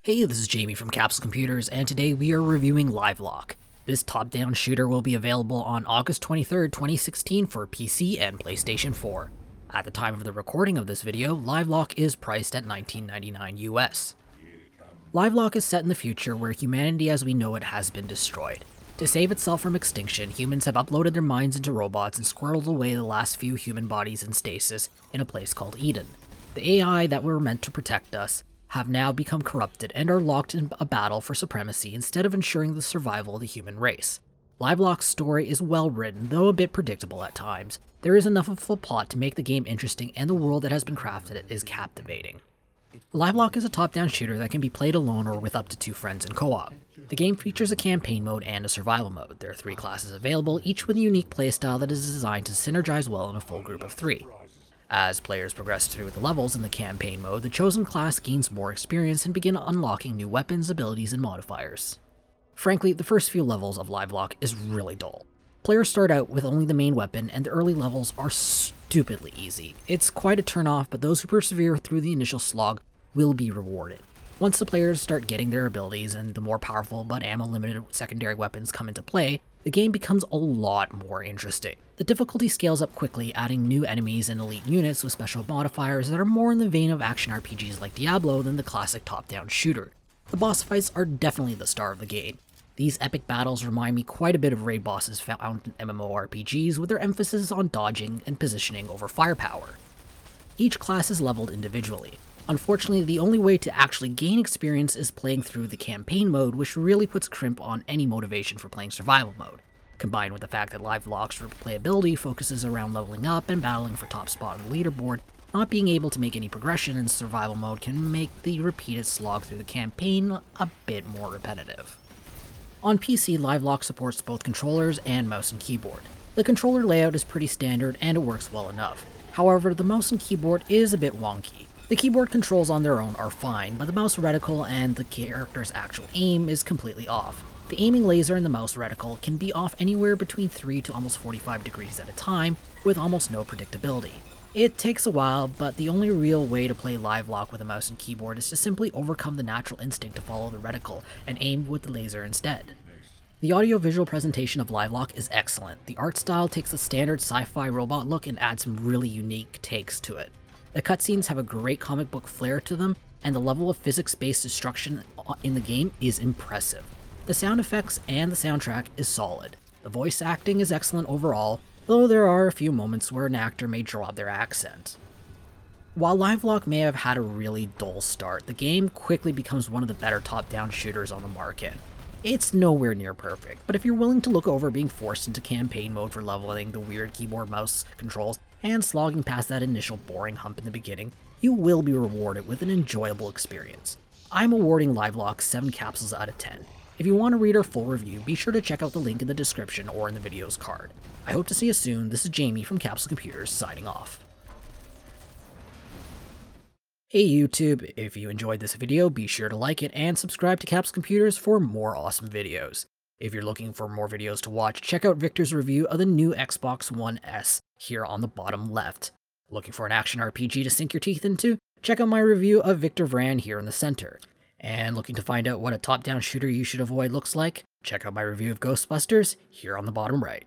Hey, this is Jamie from Capsule Computers, and today we are reviewing Livelock. This top-down shooter will be available on August 23rd, 2016 for PC and PlayStation 4. At the time of the recording of this video, Livelock is priced at $19.99 US. Livelock is set in the future where humanity as we know it has been destroyed. To save itself from extinction, humans have uploaded their minds into robots and squirreled away the last few human bodies in stasis in a place called Eden. The AI that were meant to protect us have now become corrupted and are locked in a battle for supremacy instead of ensuring the survival of the human race. Livelock's story is well written, though a bit predictable at times. There is enough of a plot to make the game interesting, and the world that has been crafted is captivating. Livelock is a top-down shooter that can be played alone or with up to 2 friends in co-op. The game features a campaign mode and a survival mode. There are 3 classes available, each with a unique playstyle that is designed to synergize well in a full group of 3. As players progress through the levels in the campaign mode, the chosen class gains more experience and begin unlocking new weapons, abilities, and modifiers. Frankly, the first few levels of Livelock is really dull. Players start out with only the main weapon, and the early levels are stupidly easy. It's quite a turn-off, but those who persevere through the initial slog will be rewarded. Once the players start getting their abilities and the more powerful but ammo-limited secondary weapons come into play, the game becomes a lot more interesting. The difficulty scales up quickly, adding new enemies and elite units with special modifiers that are more in the vein of action RPGs like Diablo than the classic top-down shooter. The boss fights are definitely the star of the game. These epic battles remind me quite a bit of raid bosses found in MMORPGs, with their emphasis on dodging and positioning over firepower. Each class is leveled individually. Unfortunately, the only way to actually gain experience is playing through the campaign mode, which really puts crimp on any motivation for playing survival mode. Combined with the fact that Livelock's replayability focuses around leveling up and battling for top spot on the leaderboard, not being able to make any progression in survival mode can make the repeated slog through the campaign a bit more repetitive. On PC, Livelock supports both controllers and mouse and keyboard. The controller layout is pretty standard and it works well enough. However, the mouse and keyboard is a bit wonky. The keyboard controls on their own are fine, but the mouse reticle and the character's actual aim is completely off. The aiming laser in the mouse reticle can be off anywhere between 3 to almost 45 degrees at a time, with almost no predictability. It takes a while, but the only real way to play Livelock with a mouse and keyboard is to simply overcome the natural instinct to follow the reticle and aim with the laser instead. The audiovisual presentation of Livelock is excellent. The art style takes the standard sci-fi robot look and adds some really unique takes to it. The cutscenes have a great comic book flair to them, and the level of physics-based destruction in the game is impressive. The sound effects and the soundtrack is solid. The voice acting is excellent overall, though there are a few moments where an actor may drop their accent. While Livelock may have had a really dull start, the game quickly becomes one of the better top-down shooters on the market. It's nowhere near perfect, but if you're willing to look over being forced into campaign mode for leveling the weird keyboard-mouse controls and slogging past that initial boring hump in the beginning, you will be rewarded with an enjoyable experience. I'm awarding Livelock 7 capsules out of 10. If you want to read our full review, be sure to check out the link in the description or in the video's card. I hope to see you soon. This is Jamie from Capsule Computers signing off. Hey YouTube, if you enjoyed this video, be sure to like it and subscribe to Capsule Computers for more awesome videos. If you're looking for more videos to watch, check out Victor's review of the new Xbox One S here on the bottom left. Looking for an action RPG to sink your teeth into? Check out my review of Victor Vran here in the center. And looking to find out what a top-down shooter you should avoid looks like? Check out my review of Ghostbusters here on the bottom right.